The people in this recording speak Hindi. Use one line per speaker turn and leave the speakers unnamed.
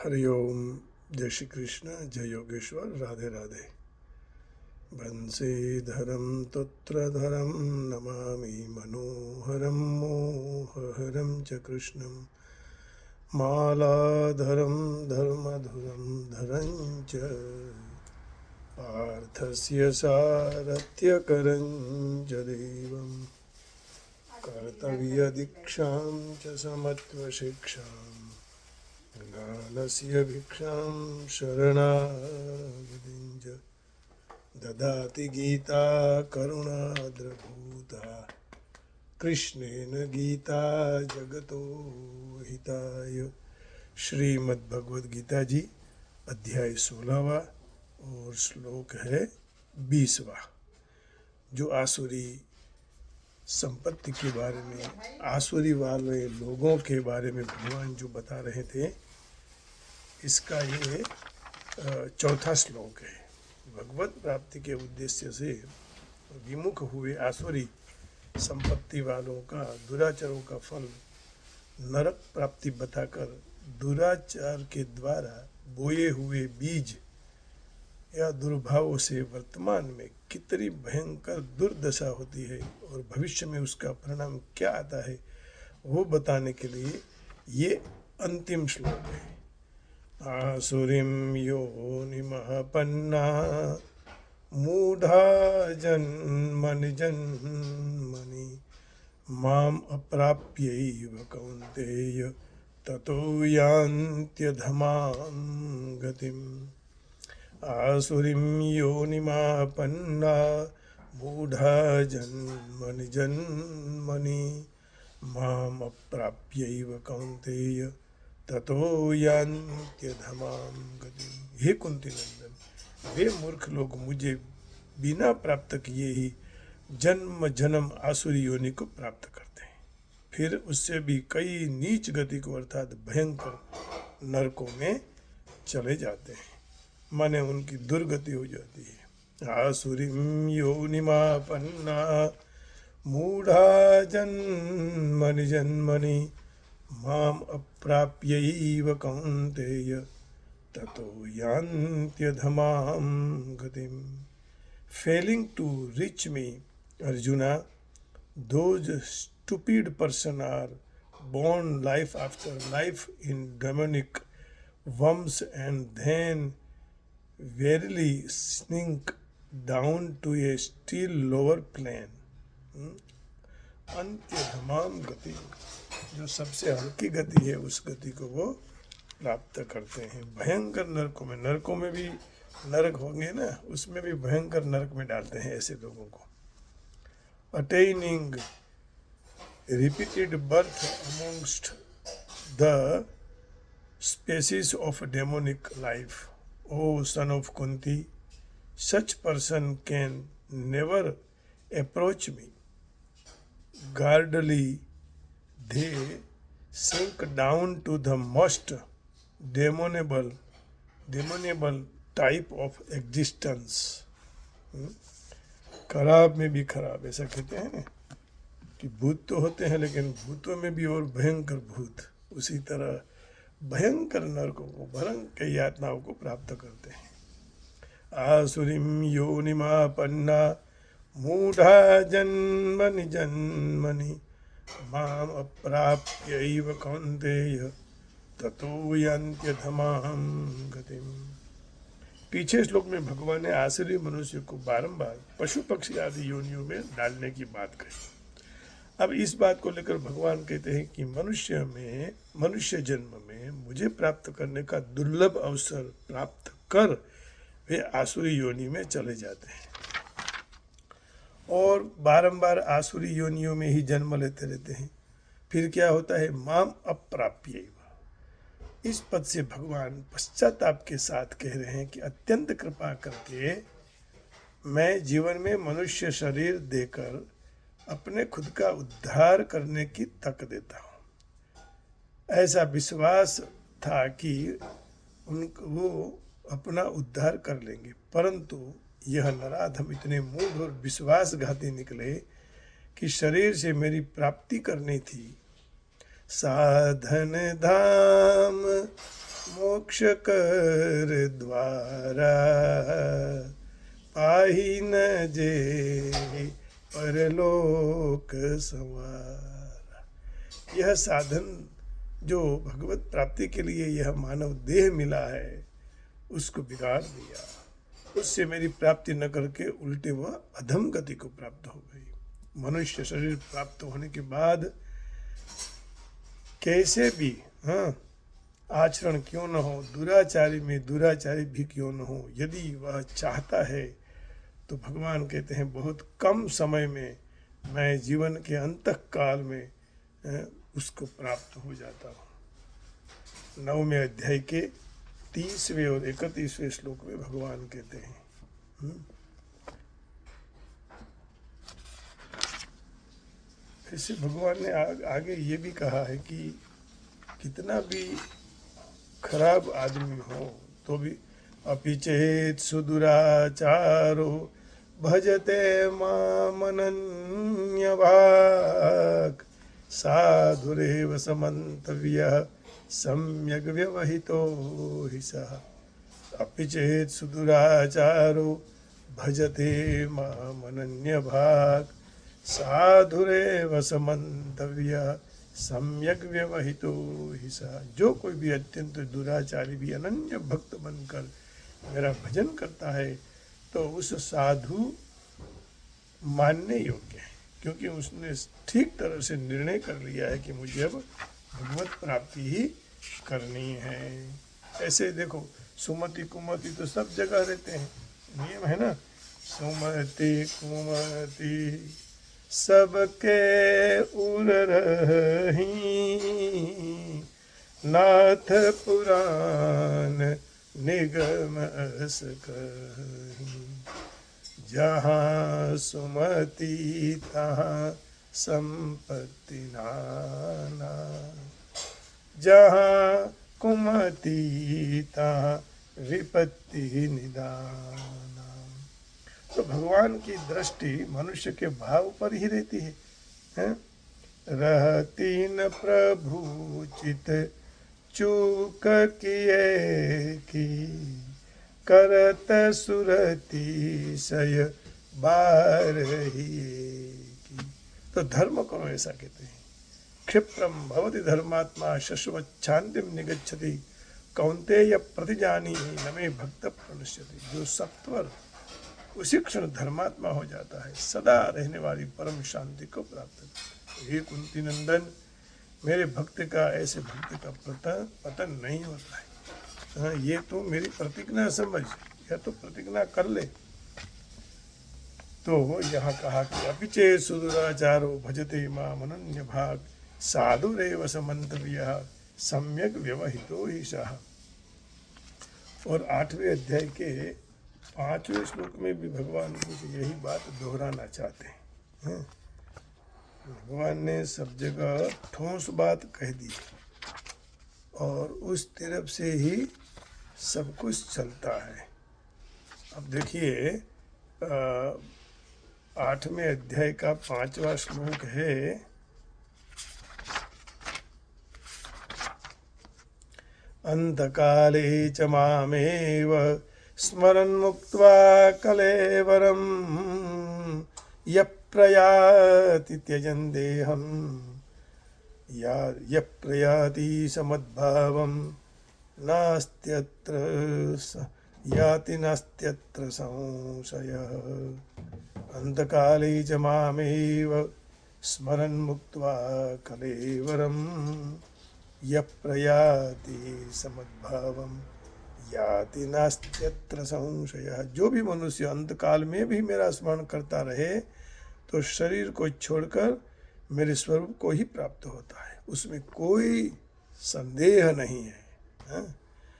हरिओम। जय श्री कृष्ण, जय योगेश्वर, राधे राधे। बंसीधरम तुत्रधरम नमामि मनोहरम मोहहरम च कृष्णम मालाधरम धर्मधुरम धरं च पार्थस्य सारथ्यकरं च देवं कर्तव्यदीक्षां च समत्वशिक्षाम् ज्ञानस्य भिक्षां शरणागतिं च ददाति गीता करुणाद्रभूता कृष्णेन गीता जगतो हिताय। श्रीमद्भगवद गीता जी अध्याय 16वां और श्लोक है 20वां, जो आसुरी संपत्ति के बारे में, आसुरी वाले लोगों के बारे में भगवान जो बता रहे थे, इसका ये चौथा श्लोक है। भगवत प्राप्ति के उद्देश्य से विमुख हुए आसुरी संपत्ति वालों का दुराचारों का फल नरक प्राप्ति बताकर दुराचार के द्वारा बोए हुए बीज या दुर्भावों से वर्तमान में कितनी भयंकर दुर्दशा होती है और भविष्य में उसका परिणाम क्या आता है, वो बताने के लिए ये अंतिम श्लोक है। आसुरीं योनिमपन्ना मूढ़ा जन्मनि जन्मनि माम अप्राप्यैव कौन्तेय ततो यान्त्यधमां गतिम्। आसुरीं योनिमापन्ना मूढ़ा जन्मनि जन्मनि माम अप्राप्यैव कौन्तेय ततो यान्त्यधमां गतिम्। हे कुंती नंदन, वे मूर्ख लोग मुझे बिना प्राप्त किए ही जन्म जन्म आसुरी योनि को प्राप्त करते हैं, फिर उससे भी कई नीच गति को अर्थात भयंकर नरकों में चले जाते हैं, माने उनकी दुर्गति हो जाती है। आसुरीं योनिमापन्ना मूढ़ा जन्मनि जन्मनि माम अप्राप्यैव कौन्तेय ततो यान्त्यधमां गतिम्। Failing to reach me, Arjuna, those stupid person are born life after life in demonic worms and then verily sink down to a still lower plane. अंत्यधमाम गति, जो सबसे हल्की गति है उस गति को वो प्राप्त करते हैं। भयंकर नरकों में भी नरक होंगे ना, उसमें भी भयंकर नरक में डालते हैं ऐसे लोगों को। Attaining repeated birth amongst the species of demonic life, O son of Kunti, such person can never approach me. Guardedly they sink down to the most demoniable type of existence. खराब में भी खराब, ऐसा कहते हैं ना कि भूत तो होते हैं लेकिन भूतों में भी और भयंकर भूत, उसी तरह भयंकर नरकों को, भयंकर यातनाओं को प्राप्त करते हैं। आसुरीं योनिमापन्ना मूढ़ा जन्मनि जन्मनि माम अप्राप्यैव कौन्तेय ततो यान्त्यधमां गतिम्। पीछे श्लोक में भगवान ने आसुरी मनुष्य को बारंबार पशु पक्षी आदि योनियों में डालने की बात कही। अब इस बात को लेकर भगवान कहते हैं कि मनुष्य जन्म में मुझे प्राप्त करने का दुर्लभ अवसर प्राप्त कर वे आसुरी योनि में चले जाते हैं और बारंबार आसुरी योनियों में ही जन्म लेते रहते हैं। फिर क्या होता है? माम अप्राप्यैव। इस पद से भगवान पश्चाताप के साथ कह रहे हैं कि अत्यंत कृपा करके मैं जीवन में मनुष्य शरीर देकर अपने खुद का उद्धार करने की तक देता हूँ। ऐसा विश्वास था कि वो अपना उद्धार कर लेंगे, परंतु यह नराधम इतने मूढ़ और विश्वासघाती निकले कि शरीर से मेरी प्राप्ति करनी थी। साधन धाम मोक्ष कर द्वारा, पाही न जे परलोक संवारा। यह साधन जो भगवत प्राप्ति के लिए यह मानव देह मिला है, उसको बिगाड़ दिया। उससे मेरी प्राप्ति न करके उल्टे वह अधम गति को प्राप्त हो गई। मनुष्य शरीर प्राप्त होने के बाद कैसे भी आचरण क्यों न हो, दुराचारी में दुराचारी भी क्यों न हो, यदि वह चाहता है तो भगवान कहते हैं बहुत कम समय में मैं जीवन के अंत काल में उसको प्राप्त हो जाता हूँ। 9वें अध्याय के 30वें और 31वें श्लोक में भगवान कहते हैं। ऐसे भगवान ने आगे ये भी कहा है कि कितना भी खराब आदमी हो तो भी अपि चेत सुदुराचारो भजते मामनन्य भाग, साधुरेव समन्तव्यः सम्यग् व्यवहितो हि सः। अपि चेत् सुदुराचारो भजते मामनन्य भाग, साधुरेव समन्तव्यः सम्यक व्यवहितो हि सः। जो कोई भी अत्यंत दुराचारी भी अनन्य भक्त बनकर मेरा भजन करता है तो उस साधु मानने योग्य है, क्योंकि उसने ठीक तरह से निर्णय कर लिया है कि मुझे अब भगवत प्राप्ति ही करनी है। ऐसे देखो सुमति कुमति तो सब जगह रहते हैं, नियम है ना, सुमति कुमति सबके उर रही, नाथ पुराण निगम अस कहीं। जहाँ सुमति तहाँ संपत्ति नाना, जहाँ कुमति तहाँ विपत्ति निदाना। तो भगवान की दृष्टि मनुष्य के भाव पर ही रहती है? रहती न प्रभु चित चूक किए की, करत सुरति सय बारही की। तो धर्म करो ऐसा कहते हैं। क्षिप्रम भवति धर्मात्मा शश्वच्छांतिम निगच्छति, कौन्तेय प्रतिजानीहि न मे भक्त प्रणश्यति। जो सत्वर उसी क्षण धर्मात्मा हो जाता है, सदा रहने वाली परम शांति को प्राप्त करता है। हे कुंती नंदन, मेरे भक्त का ऐसे भक्त का पतन नहीं होता है। हाँ, ये तो मेरी प्रतिज्ञा समझ, या तो प्रतिज्ञा कर ले। तो यहाँ कहा कि अपि चेत् सुदुराचारो भजते माम् अनन्य भाग, साधुरेव समन्तव्यः सम्यक व्यवहितो हि सः। और 8वें अध्याय के 5वें श्लोक में भी भगवान कुछ यही बात दोहराना चाहते हैं। भगवान ने सब जगह ठोस बात कह दी और उस तरफ से ही सब कुछ चलता है। अब देखिए 8वें अध्याय का 5वां श्लोक है, अंतकाले च मामेव स्मरन् मुक्त्वा कलेवरं, यः प्रयाति त्यजन् देहं, यः प्रयाति समद्भावं, नास्त्यत्र याति नास्त्यत्र संशयः। अंतकाले च मामेव स्मरन् मुक्त्वा कलेवरं, यः प्रयाति समद्भावं, याति नास्त्यत्र संशयः। जो भी मनुष्य अंतकाल में भी मेरा स्मरण करता रहे तो शरीर को छोड़कर मेरे स्वरूप को ही प्राप्त होता है, उसमें कोई संदेह नहीं है।